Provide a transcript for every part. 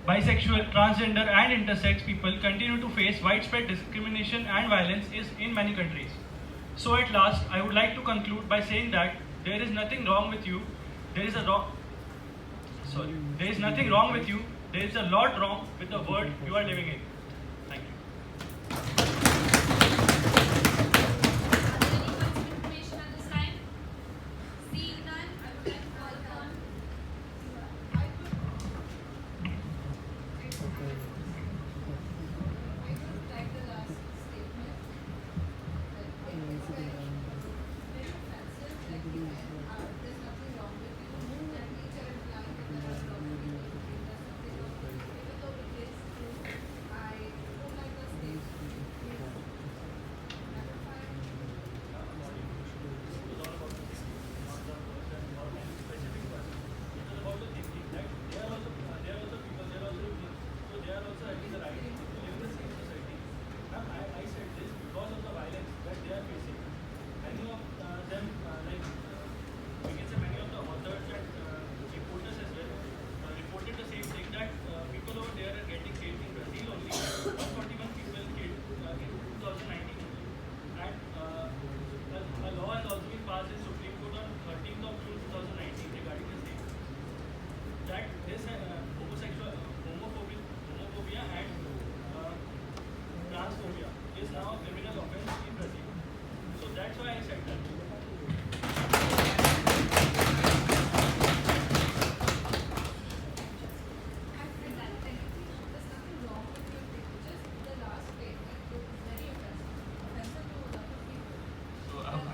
bisexual, transgender, and intersex people continue to face widespread discrimination and violence in many countries. So, at last, I would like to conclude by saying that there is nothing wrong with you. There is a wrong. Sorry. There is nothing wrong with you. There is a lot wrong with the world you are living in. Thank you.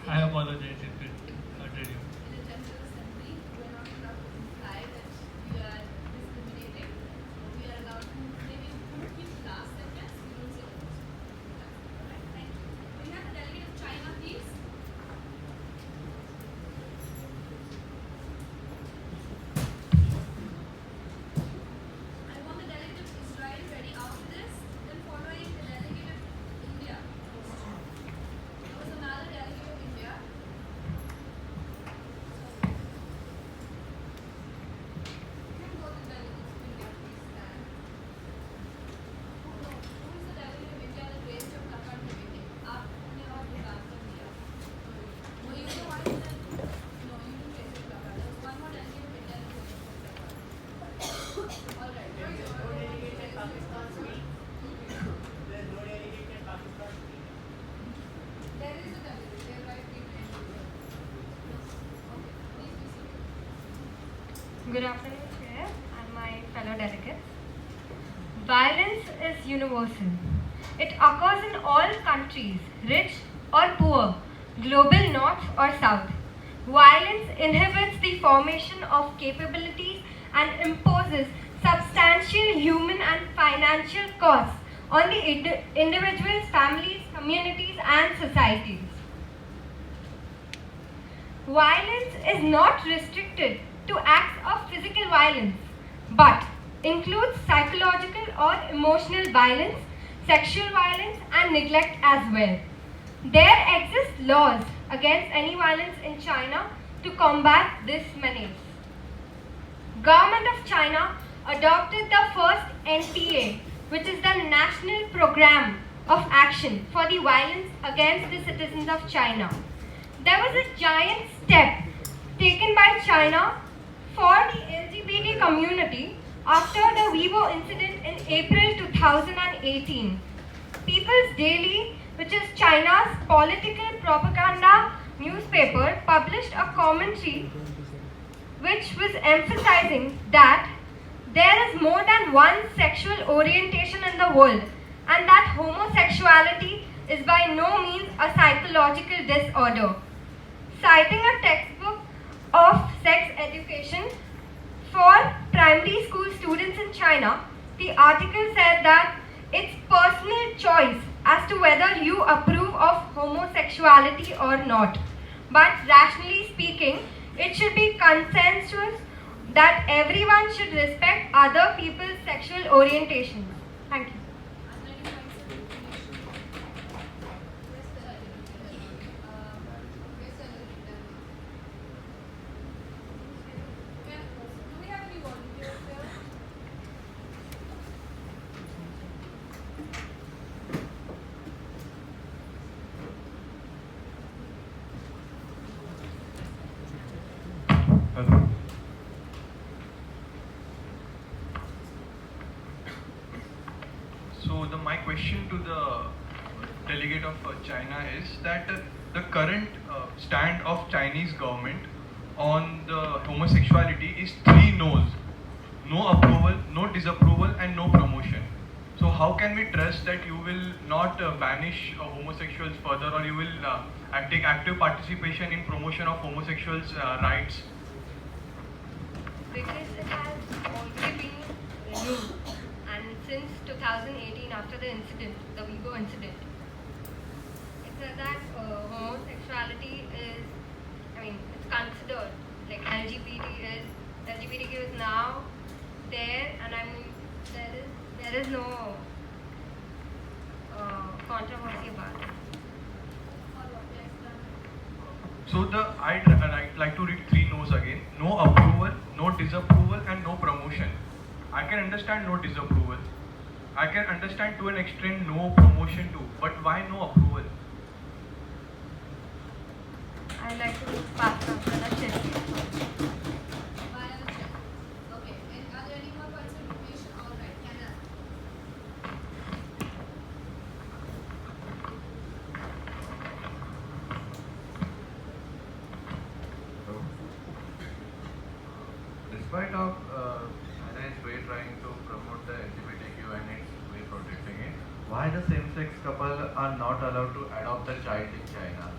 I apologize if it hurted you. Good afternoon, Chair and my fellow delegates. Violence is universal. It occurs in all countries, rich or poor, global north or south. Violence inhibits the formation of capabilities and imposes substantial human and financial costs on the individuals, families, communities, and societies. Violence is not restricted to acts of physical violence, but includes psychological or emotional violence, sexual violence, and neglect as well. There exist laws against any violence in China to combat this menace. Government of China adopted the first NPA, which is the National Program of Action for the Violence Against the Citizens of China. There was a giant step taken by China for the LGBT community after the Weibo incident in April 2018. People's Daily, which is China's political propaganda newspaper, published a commentary which was emphasizing that there is more than one sexual orientation in the world and that homosexuality is by no means a psychological disorder. Citing a textbook of sex education for primary school students in China, the article said that it's personal choice as to whether you approve of homosexuality or not. But rationally speaking, it should be consensuous that everyone should respect other people's sexual orientations. Thank you. my question to the delegate of China is that the current stand of Chinese government on the homosexuality is three no's: no approval, no disapproval, and no promotion. So how can we trust that you will not banish homosexuals further, or you will take active participation in promotion of homosexuals' rights? Because it has already been renewed, and since 2018, after the incident, the Weibo incident, it said that homosexuality is, it's considered like LGBTQ is now there, and there is no controversy about it. So I'd like to read three no's again: no approval, no disapproval, and no promotion. I can understand no disapproval. I can understand to an extent no promotion too. But why no approval? I'd like to pass on to the chef. Okay, and are there any more points of information? All right, Canada. Despite of China is way trying to promote the LGBTQ and its way protecting it, why the same-sex couple are not allowed to adopt a child in China?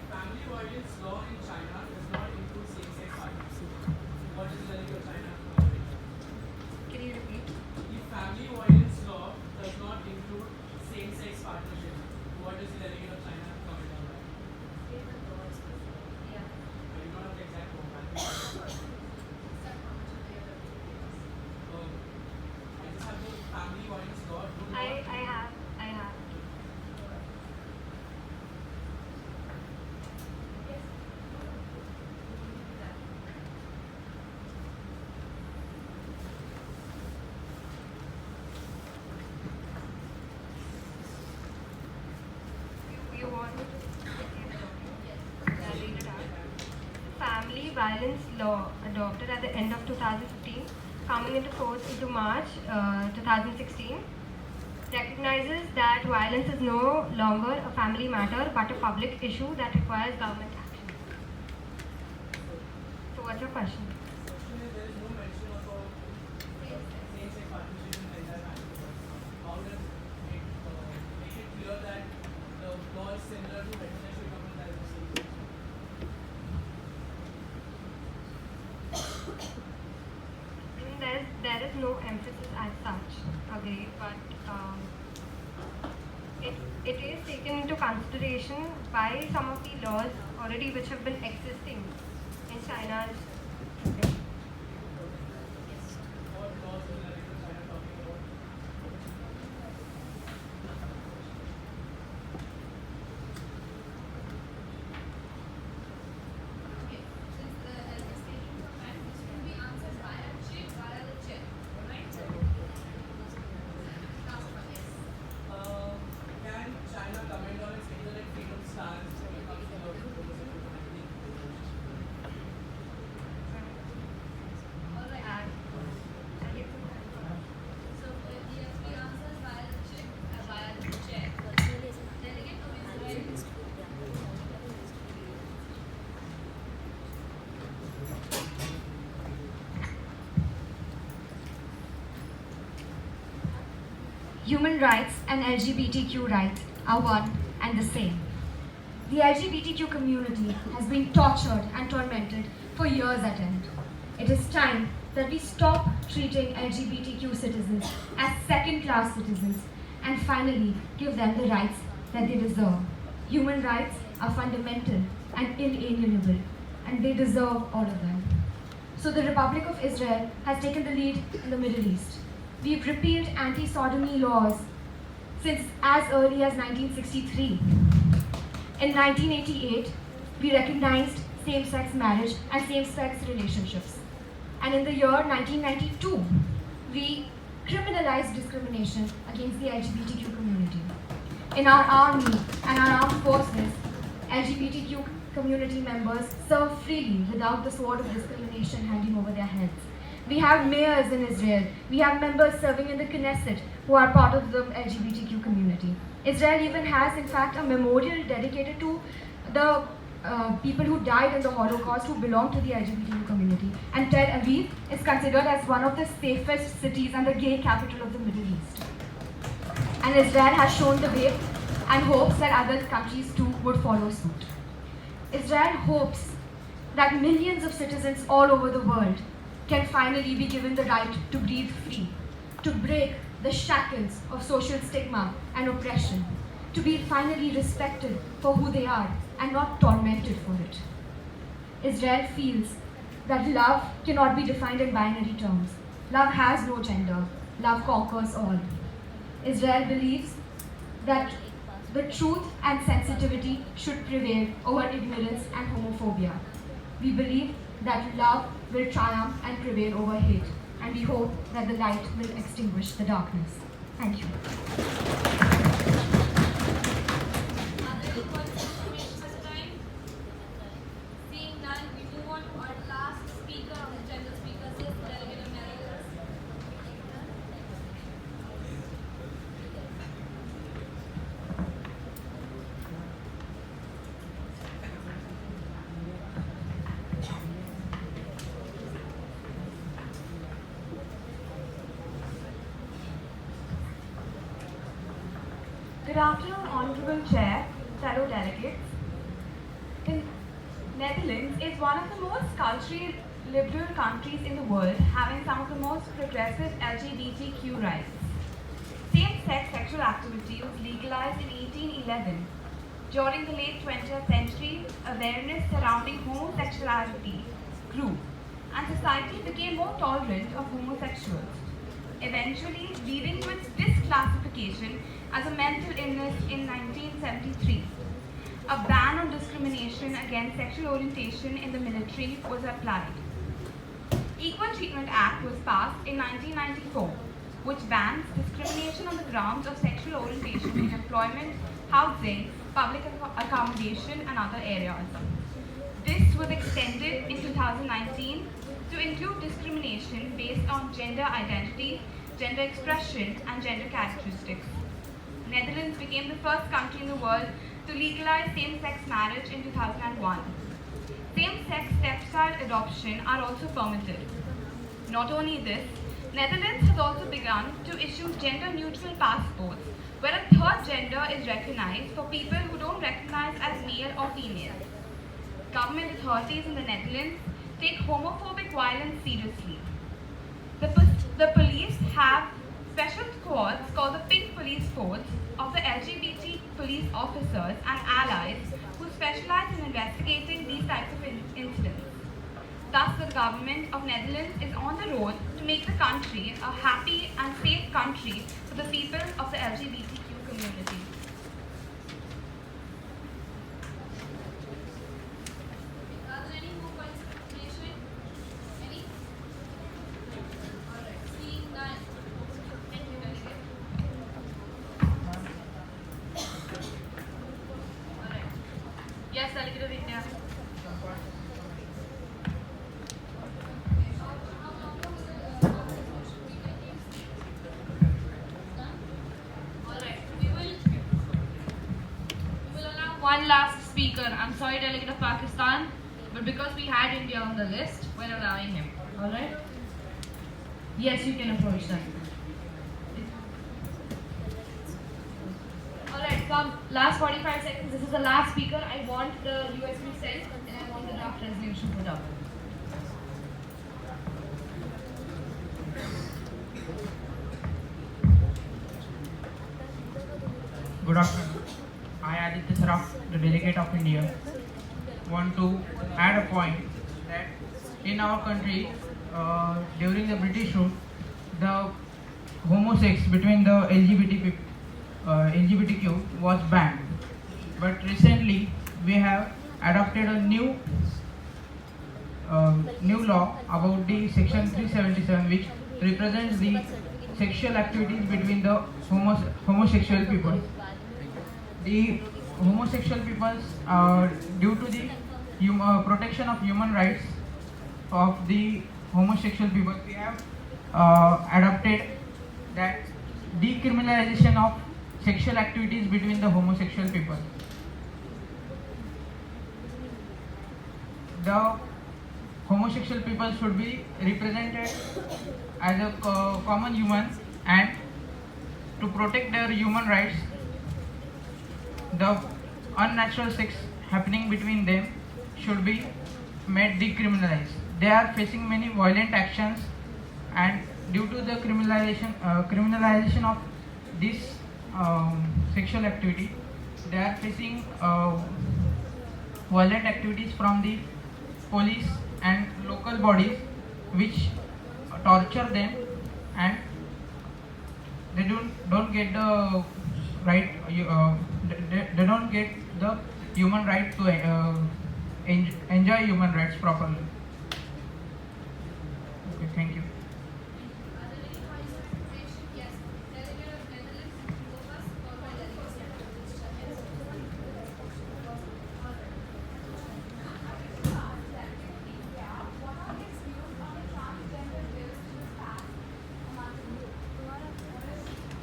Family violence law in China does not include same-sex partnership. What is the legal of China? Can you repeat? The family violence law does not include same-sex partnership. What is the legal of China? Comment on that. Yeah. I do not have the exact format. I just have the family violence law. I have. You want me to read it out? Family violence law adopted at the end of 2015, coming into force into March 2016, recognizes that violence is no longer a family matter but a public issue that requires government action. So what's your question? There is no mention of a same-sex partnership in the entire family. How does it make it clear that the law is similar to heterosexual couples as the same-sex? There is no emphasis as such, agree, but it is taken into consideration by some of the laws already which have been existing in China's. What laws in the legal China talking about? Okay, since the is taking some time, this will be answered via the chair. Alright? Last one, yes. Can China comment on its internet freedom stance when it comes to the homosexual community? All right. So yes, we answers via the chair. Delegate comments. Human rights and LGBTQ rights are one and the same. The LGBTQ community has been tortured and tormented for years at end. It is time that we stop treating LGBTQ citizens as second-class citizens and finally give them the rights that they deserve. Human rights are fundamental and inalienable, and they deserve all of them. So the Republic of Israel has taken the lead in the Middle East. We've repealed anti-sodomy laws since as early as 1963. In 1988, we recognized same-sex marriage and same-sex relationships. And in the year 1992, we criminalized criminalize discrimination against the LGBTQ community. In our army and our armed forces, LGBTQ community members serve freely without the sword of discrimination hanging over their heads. We have mayors in Israel. We have members serving in the Knesset who are part of the LGBTQ community. Israel even has, in fact, a memorial dedicated to the people who died in the Holocaust who belong to the LGBTQ community. And Tel Aviv is considered as one of the safest cities and the gay capital of the Middle East. And Israel has shown the way and hopes that other countries too would follow suit. Israel hopes that millions of citizens all over the world can finally be given the right to breathe free, to break the shackles of social stigma and oppression, to be finally respected for who they are and not tormented for it. Israel feels that love cannot be defined in binary terms. Love has no gender. Love conquers all. Israel believes that the truth and sensitivity should prevail over ignorance and homophobia. We believe that love will triumph and prevail over hate, and we hope that the light will extinguish the darkness. Thank you. Are there any questions for me at this time? Seeing none, we move on to our last speaker of the general speakers list, Delegate Emeritus. Good afternoon, Honorable Chair, fellow delegates. The Netherlands is one of the most culturally liberal countries in the world, having some of the most progressive LGBTQ rights. Same-sex sexual activity was legalized in 1811. During the late 20th century, awareness surrounding homosexuality grew, and society became more tolerant of homosexuals, eventually leading to its disclassification as a mental illness in 1973. A ban on discrimination against sexual orientation in the military was applied. Equal Treatment Act was passed in 1994, which bans discrimination on the grounds of sexual orientation in employment, housing, public accommodation, and other areas. This was extended in 2019 to include discrimination based on gender identity, gender expression, and gender characteristics. Netherlands became the first country in the world to legalize same-sex marriage in 2001. Same-sex stepchild adoption are also permitted. Not only this, Netherlands has also begun to issue gender-neutral passports, where a third gender is recognized for people who don't recognize as male or female. Government authorities in the Netherlands take homophobic violence seriously. The police have special squads called the Pink Police Force of the LGBT police officers and allies who specialize in investigating these types of incidents. Thus, the government of Netherlands is on the road to make the country a happy and safe country for the people of the LGBTQ community. Are there any more points of information? Any? Alright, seeing none. Thank you, Delegate. Alright. Yes, Delegate of India. Alright, we will allow One last speaker. I'm sorry, Delegate of Pakistan, but because we had India on the list, we're allowing him. All right? Yes, you can approach them. All right, from last 45 seconds, this is the last speaker. I want the USB sent, and I want the draft resolution put up. Good afternoon. I, Aditya Saraf, the delegate of India, want to add a point that in our country, during the British rule, the homosex between the LGBTQ was banned. But recently, we have adopted a new law about the Section 377, which represents the sexual activities between the homosexual people. The homosexual peoples, due to the protection of human rights of the homosexual people, we have adopted that decriminalization of sexual activities between the homosexual people. The homosexual people should be represented as a common human, and to protect their human rights, the unnatural sex happening between them should be made decriminalized. They are facing many violent actions, and due to the criminalization of this sexual activity, they are facing violent activities from the police and local bodies, which torture them, and they don't get the right. They don't get the human right to enjoy human rights properly. Okay, thank you. Are there any points of information? Yes. Delegate of Netherlands, go first, followed by delegate of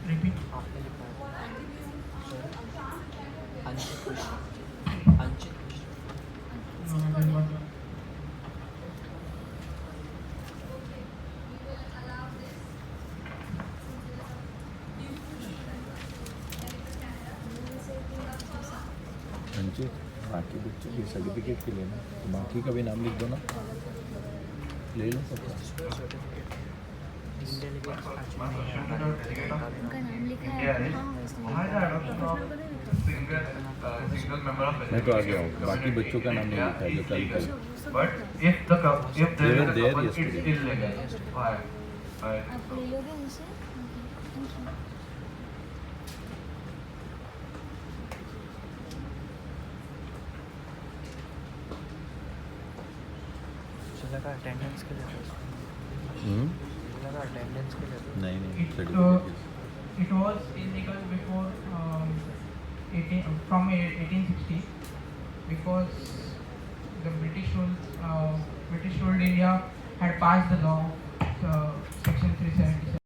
Repeat. No, I didn't want to. अंकित बाकी बच्चों के certificate के लिए ना, तो बाकी का भी नाम लिख दो ना, ले लो सबका। Single member of मैं तो आ गया हूँ, बाकी बच्चों का नाम नहीं लिखा है जो कल कल। But if there They is were a there couple, it's yesterday. illegal. Why? आप ले लोगे उनसे? Thank you. अटेंडेंस के लिए अटेंडेंस के लिए नहीं नहीं It certificate was illegal before 1860, because the British ruled India had passed the law, Section 377.